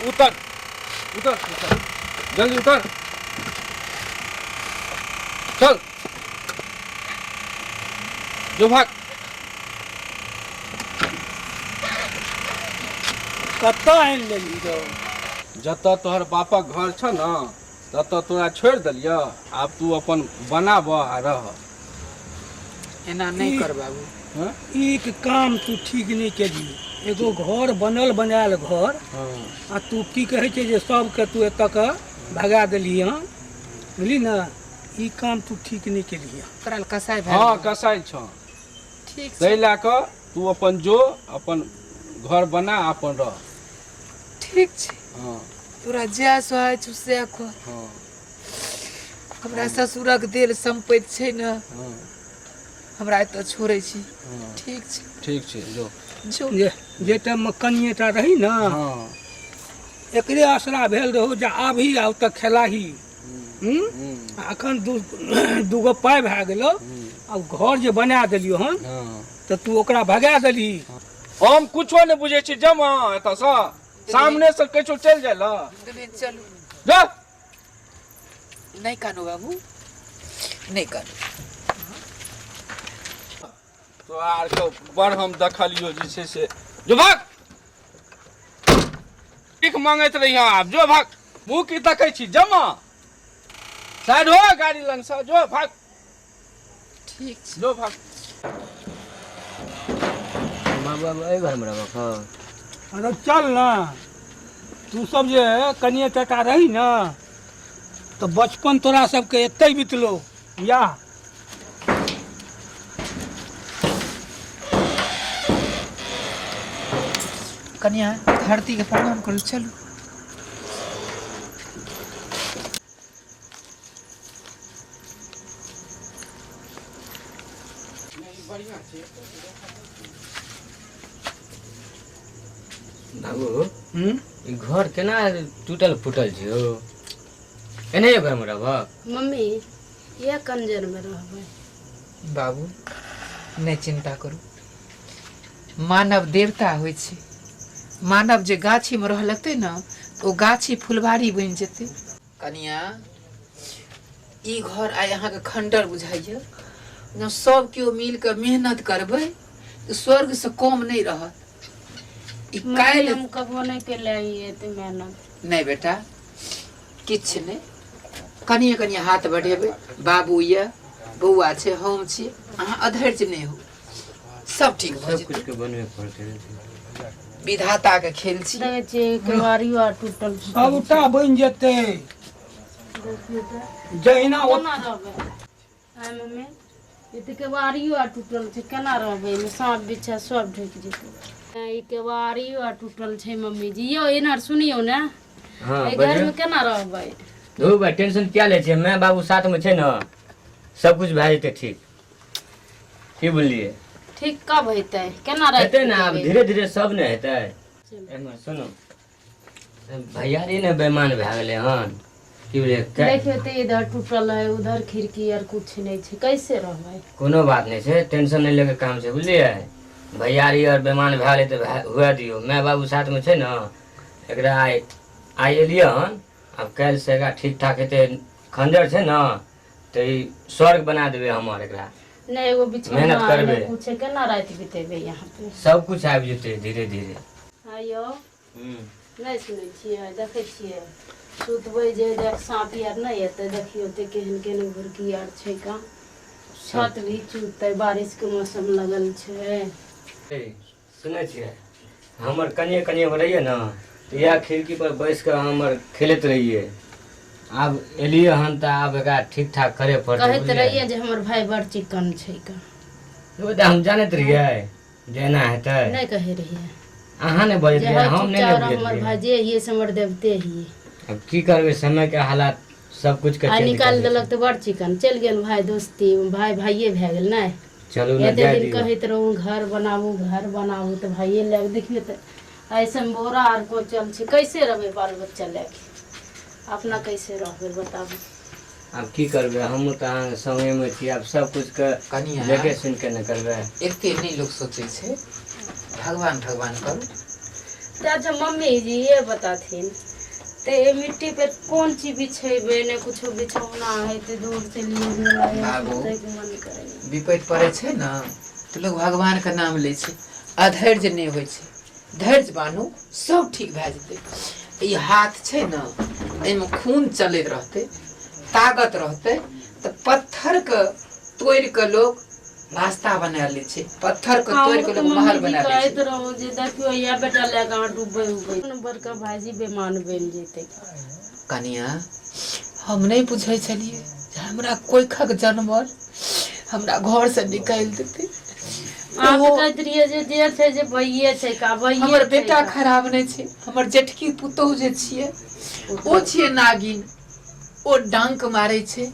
उतर उतर उतर जल्दी उतर चल जो भाग कत आनि लेली तो जत तोहर बापक घर छ न तत तोरा छोड़ दिलिय आब तू अपन बनाब आ रह एना नहीं कर बाबू। हाँ? एक काम तू ठीक नहीं केली एगो घर बनल बनायल घर हाँ। आ तू की कहै छै जे सबके तू एतऽ के भगा देली हँ बुझली न ई काम तू ठीक नहीं केली ओकरा कसाई हाँ कसाई छ ठीक तै लए कऽ तू अपन जो अपन घर बना अपन रह ठीक छै। हाँ तोरा जे सोहाय छु से कर। हाँ हमरा ससुरक देल संपत्ति छै न हाँ हमरा एतऽ छोड़ै छी। हाँ ठीक छै ठीक छै जो जो जे टाइममे कनिएटा रही न हाँ एकरे आसरा भेल रहौ जे आबही आ ओतऽ खेलाही अखन दूगो पाइ भए गेलौ आब घर जे बना देलियौ हन हाँ तऽ तू ओकरा भगा देली। हम कुछो नहीं बुझे छी जमा एतऽ सँ सामने से कैसो चल जाए ला चलू जा नहीं कानो बाबू नहीं कानो। तो आर के बड़ हम देखलियो जे छै से जो भाग ठीक मांगैत रही आब जो भाग मुँह की तकै छी जमा साइड हो गाड़ी लंग से जो भाग ठीक छै जो भाग बाबू एहि घरमे रहबह अरे चल ना तू सब जे कनिए टटा रही न तो बचपन तोरा सबके एते बितलो या कन्या धरती के प्रणाम करू चलू। बाबू ई घर केना टूटल फूटल छै यौ एनाहिए घरमे रहबह मम्मी ये कंजर में रहबै बाबू नहीं चिंता करू मानव देवता होइ छै मानव जे गाछी में रहलते न तो गाछी फुलबाड़ी बन जेते। कनिया ई घर आइ अहाँ के खंडर बुझाइए जब सब केओ मिल के मेहनत करबै तो स्वर्ग से कम नहीं रहत। ई काल्हि हम कबो नहीं केले ये ते मेहनत नहीं बेटा किछ नहीं कनिए कनिए हाथ बढ़ेबै बाबू ये बौआ छै हम छी अहाँ अधैर्य नहीं हो सब ठीक भऽ सब जेतै। कुछ के बनबे पड़तै विधाता के खेल छी। देखे छी केवाड़ियो आ टूटल सबटा बन जेतै जहिना केना रहबै आय मम्मी ये ते केवाड़ियो आ टूटल छै केना रहबै एमे सांप बिच्छा सब ढुक जेतै ई केवाड़ियो आ टूटल छै मम्मी जी यो एनार सुनियो ने हाँ ए घर में केना रहबै धो भाई टेंशन क्या ले छै मैं बाबू साथ में छै न सब कुछ भए जेतै ठीक की बोलिए ठीक कब हेतै केना हेतै रहतै ना अब धीरे धीरे सब ने हेतै एमे सुनो भैयारी ने बेईमान भए गेलै हन की बोलिए देखियो ते इधर टूटल है उधर खिड़की और कुछ नहीं छै कैसे रहबै कोनो बात नहीं छै टेंशन नहीं लेके काम छै बुझलिए भैयारी और बेईमान भए गेलै तऽ हुए दियौ मैं बाबू साथ में छै न एकरा आइ एलियै हन अब काल्हि से एकरा ठीक ठाक हेतै खंजर छै न तऽ ई स्वर्ग बना देबै हमर एकरा नहीं एगो बिछौना मेहनत करबै। कुछ केना रात बितेबै यहाँ पे सब कुछ आबि जेतै धीरे धीरे आयो नहीं सुनै छियै देखै छियै सुतबै जे साँप आर नहीं एतै देखियो ते केहन केहन घुरकी आर छै का छत भी चुतै बारिश के मौसम लगल छै सुनै छियै हमर कनिए कनिए रहिए न तऽ इएह खिड़की पर बैस कऽ हमर खेलैत रहिए आब एलियै हन तऽ आब एकरा ठीक ठाक करे पड़तै कहैत रहिए जे हमर भाई बड़ चिकन छै का हम जानैत रहियै जे एना हेतै नहीं कहे रहिए अहाँ ने बजैत जे रहियै हम नहीं हमर बजैत भाई जे हिये से हमर देवते हिये अब की करबै समय के हालात सब कुछ के आ चेंज निकाल कर दै देलक तो बड़ चिकन चल गेल भाई दोस्ती भाई भाइये भए गेल नहीं छै। चलू ने एते जाय दिन दियौ कहैत रहूँ घर बनाबू तो भाइये लग देखिए तो ऐसे में बोरा आर को चल छै कैसे रहबै बाल बच्चा लेके अपना कैसे रहबै बताबू आब की करबै हम तऽ अहाँ संगे में छी आब सब कुछ के कनिया देखे सुन के न करबै एते नहीं लोग सोचे छै भगवान भगवान करू तो अच्छा मम्मी जी ये बताथिन तो ये मिट्टी पे कौन चीज बिछेबे ने कुछ बिछौना है तो दूर से लिए बाबू। मन करे विपद पड़े छै ना तो लोग भगवान का नाम ले छै अधैर्य नहीं होइ छै धैर्य बानू सब ठीक भए जेतै ई हाथ छै ना एहिमे खून चलैत रहतै ताकत रहतै तो पत्थर के तोड़ के लोग रास्ता बना ले छै पत्थर के तोड़ के लोग महल बना ले छै रहो जे देखियो या बेटा लगा डूबे उबे बड़का भाईजी बेमान बन जेते कनिया हम नहीं बुझे छलिए हमरा कोई खक जानवर हमरा घर से निकाल देते आप कहत रहिए जे छै जे भइए छै का भइए हमर बेटा खराब नहीं छै हमर जेठकी पुतोह जे छिए ओ छिए नागिन ओ डंक मारे छै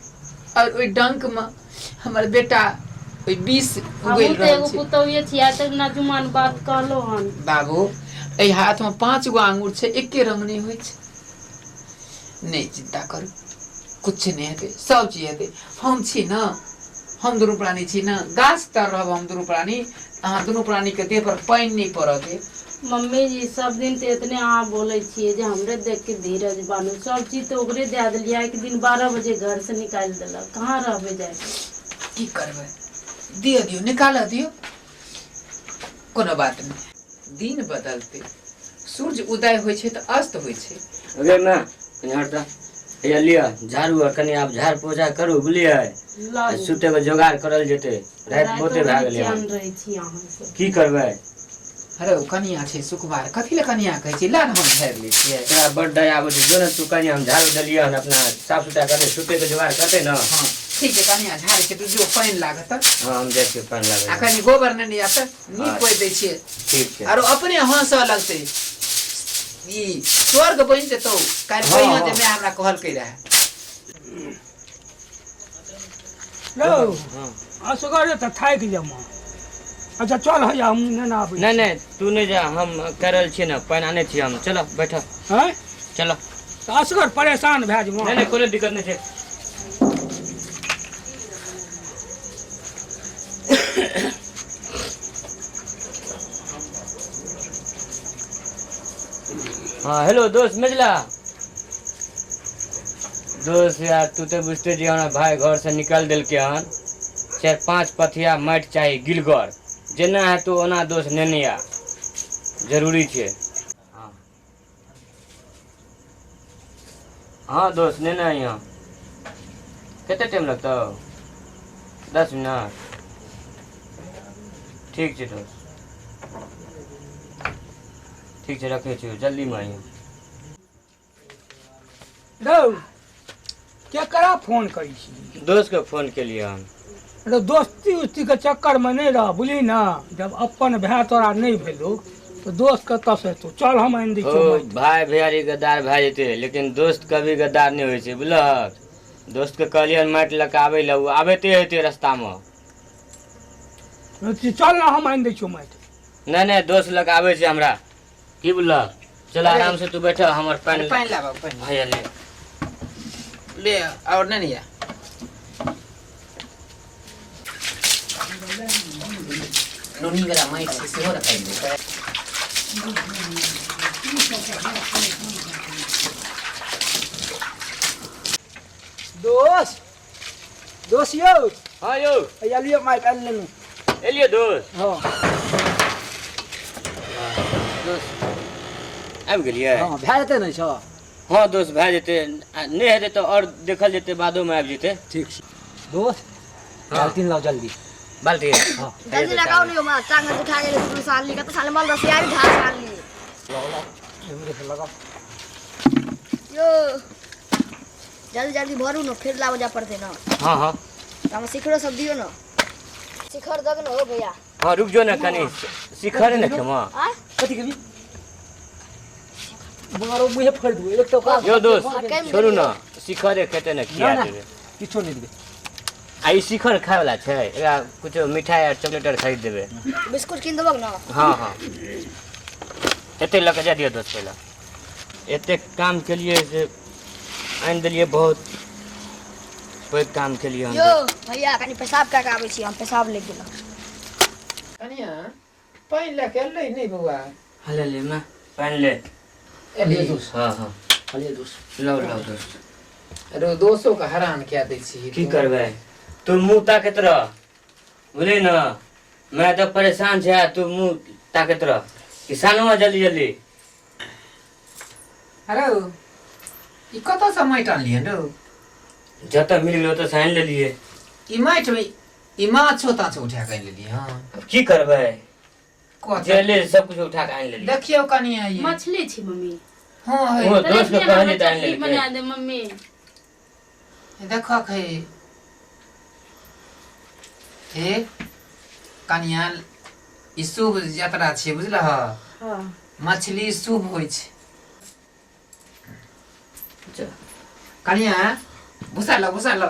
और ओइ डंक में हमर बेटा ओइ विष उगल रहल छै पुतौए छिया त ना जुमान बात कहलो हन बाबू एहि हाथ में 5 गो आंगुर छै एके रंग नहीं होइ छै नहीं चिंता करू कुछ नहीं हेतै सब चीज हेतै हम छी ना हम दुनू प्राणी छी ना गाछ तर रहब हम दुनू प्राणी अहाँ दुनू प्राणी के देह पर पानि नहीं पड़ऽ दे मम्मी जी सब दिन तो इतने अहाँ बोले छिए जे हमरे देख के धीरज बानू सब चीज तो ओकरे दे दिलिया एक दिन 12 बजे घर से निकाल देलक कहाँ रहबे जाए की करबै दियो निकाल दियो कोनो बात नहीं दिन बदलते सूर्य उदय होइ छै तो अस्त होइ छै अगे मैं हटता ये लिया झाड़ू और कनी आप झाड़ पोछा करू बुझलिए सुते के जोगाड़ करल जेते रात बहुते भए गेलै रहे छी अहाँ से की करबै अरे ओ कनिया छै सुकुमार कथी ले कनिया कहै छी लान हम घेर लै छियै तोरा बड़ दया आबै छै जो ने तू कनी हम झाड़ू देलिए हन अपना साफ सुथरा करते सुते के जोगाड़ करते ना हां ठीक है कनिया झाड़ के तू जो पानी लागत हां हम देख के पानी लागे आ कनी गोबर नहीं आते नीक कोइ दै छियै ठीक छै और अपने हंसऽ लगतै ई स्वर्ग बनि जेतौ काल्हि पहिने जे मैं हमरा कहल कहि रहा लो असगर त थाकि जमा अच्छा चल हैया हम न आबै नहीं नहीं तू नहीं जा हम करल छी ना पानी आने छी हम चलो बैठ हैं चलो असगर परेशान भए जमा नहीं नहीं कोनो दिक्कत नहीं छै हाँ हेलो दोस्त मिजला दोस्त यार तू तो बुझते जी हमारा भाई घर से निकल दिल के हन 4-5 पथिया माटि चाहिए गिलगर जेना है तो ओना दोस्त नेने आ जरूरी छे हाँ हाँ दोस्त नेने आई हाँ कितना टाइम लगता 10 मिनट ठीक है दोस्त ठीक है रखे छी जल्दी में आई लो केकरा फोन करी छी दोस्त के फोन के लिए हम अरे दोस्ती उस्ती के चक्कर में नहीं रह बुझली ना जब अपन भाई तोरा नहीं भेलो तो दोस्त कतऽ से तो चल हम आनि दै ओ छियौ भाई भैयारी गद्दार भए जेते लेकिन दोस्त कभी गद्दार नहीं होइ छै बुझलक दोस्त के कहलियन माटि लऽ के आबै लए ओ आबैते हेतै रास्ता में चल ना हम आनि दै छियौ माटि नहीं नहीं दोस्त लऽ के आबै छै हमरा की बुझलक चल आराम से तू बैठ हमर पानी पानी लाबा पानी भैया ले ले और नहीं या नोनी वाला माइट से सेहो रखाई दे दोस्त यौ हाँ यौ हैया लियो माटि आनि लेलहुँ एलिए दोस्त हाँ दोस्त आबि गेलियै हाँ भए जेतै ने छौ हाँ दोस्त भए जेतै आ नहीं हेतै तो और देखल जेतै बादो में आबि जेतै ठीक छै दोस्त बाल्टीन लाओ जल्दी बाल्टी जल्दी लगाओ नहीं मां टांग में उठा के दूसरी साल ली का तो साले मल रसी आई घास साल ली लगाओ यो जल्दी जल्दी भरू न फिर लाओ जा पड़ते ना हाँ हाँ हम शिखरो सब दियो ना शिखर दग न हो भैया हाँ रुक जो ना कनी शिखर ने खेमा आ कथी कभी मारो मुहे फोड़ दू एक तो यो दोस्त छोड़ू ना शिखरे खेते ने खिया देबे किछो नहीं देबे आ ई शिखर खाय वाला छै एकरा कुछ मिठाई और चॉकलेट और खरीद देबे बिस्कुट किन देबक ना हाँ हाँ एते लग जा दियो दोस्त पहला एते काम के लिए से आनि देलिए बहुत पैघ काम के लिए यो भैया कनी पेशाब का आबै छी हम पेशाब ले गेल कनिया पानी लेके ले नहीं बउआ हले ले मैं पानी ले एलिए दोस्त हाँ हाँ एलिए दोस्त लो लो दोस्त अरे दोस्तों का हैरान क्या दै छी की करबै तू मुंह ताकत रह बुझली ना मैं तो परेशान छे तू मुंह ताकत रह किसानो जल्दी जल्दी अरे ई कत से माटि आनलिए रो जत मिल गयो तो साइन ले लिए ई माटि में ई माछो ताछ उठा के लेलिए हां अब की करबै कत जेले सब कुछ उठा के आन ले लिए देखियो कनिया ये मछली छी मम्मी हां है वो दोस्त को कहले तो आन ले चटनी बना लिए दे मम्मी देखो खे हे कनिया ई शुभ यात्रा छै बुझलह हाँ मछली शुभ होइ छै चल। कनिया भुसा लो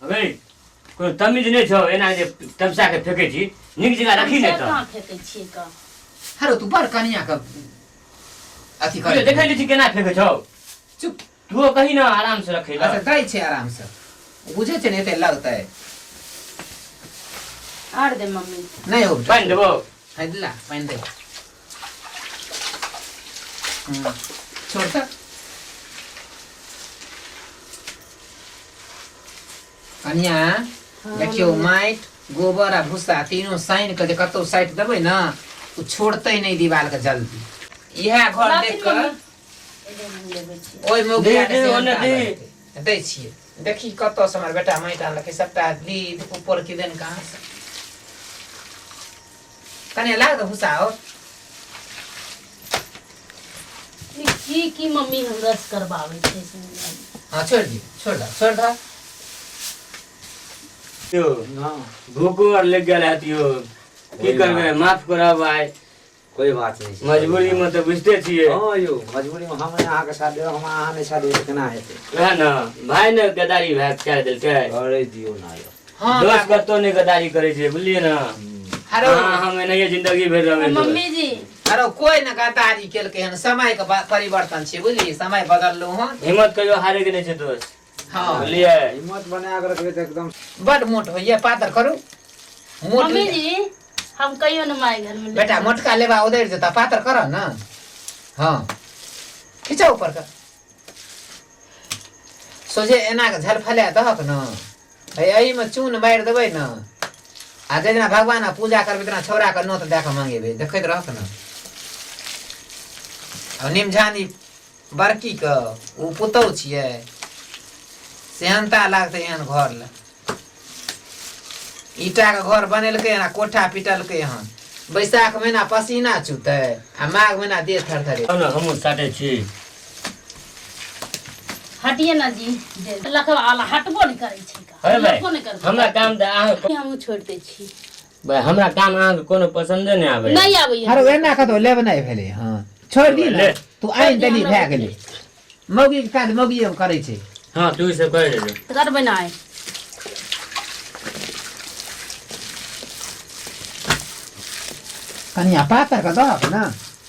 अबे कोई तमीज नहीं छो एना जे तमसा के फेके छी निक जगह रखी ले हमसे तो कहाँ फेंकै छियै का हरो तू बड़ कनिया का अथी तू कर देखै ली छी केना फेके छौ चुप तू कहीं ना आराम से रखे अच्छा दै छै आराम से बुझे छै ने एते लगतै आर दे मम्मी नहीं हो पानी देबो है दिला पानी दे छोड़ तक कनिया देखियो माइट गोबर आ भूसा तीनों साइन के जे कतौ साइड देबै ना उ छोड़तै नहीं दीवार के जल्दी इहे घर देख कर ओइ मौगिया दे, ओने दे। दै छियै देखी कतौ से हमर बेटा माइट आनलकै सबटा लीद ऊपर के देन कहाँ से कनिया लाग दे भूसा और की मम्मी हम रस करवावे छै से हाँ छोड़ दा यो भूख और लग गया रहती हो की करबे माफ करब भाई कोई बात नहीं छै। मजबूरी में तो बुझते छिए हाँ यो मजबूरी में हम अहाँ के साथ देब हम अहाँ नहीं साथ देब केना हेतै वह ना भाई ने गद्दारी भाग कर देलकै अरे दियो ना यो हाँ दोस्त कतो नहीं गद्दारी करे छै बुझलिए ना हेलो हाँ हम नहीं जिंदगी भर रहे मम्मी जी अरे कोई न गद्दारी केलकै हन समय के परिवर्तन छै बुझली समय बदललो हन हिम्मत कहियो हारे के नहीं छै दोस्त हाँ बुझलिए हिम्मत बना के रखबे त एकदम बड़ मोट होइए पातर करू मोट मम्मी होइए। जी हम कहियो न माय घर में बेटा मोटका लेबा उधर जेता पातर कर न हाँ खींचा ऊपर का सोझे एना के झलफले दहक न एही में चून मारि देबै न आ जेना भगवान आ पूजा करबै तेना छौड़ा के नोत दे के मंगेबै देखैत रहक न आ निमझानी बड़की के उ पुतौ छियै सेहनता लागतै एहन घर ले ईटा के घर बनेलकै हन आ कोठा पिटलकै हन बैसाख महीना पसीना चुतै आ माघ महीना देह थरथरे ना हम साटे छी हटिए ना जी लखवा आला हटबो नहीं करे छै का अरे भाई लखो नहीं करबै हमरा काम दे अहाँ हम छोड़ दे छी भाई हमरा काम अहाँ के कोनो पसंदे नहीं आवे नहीं आबै अरे एना कतो लेब नहीं भेलै हाँ छोड़ दी ले। तू आइन देली भए गेलै मौगी के काज मौगी करै छै हाँ तू से कर दे करबै ना कनिया पातर के दहक न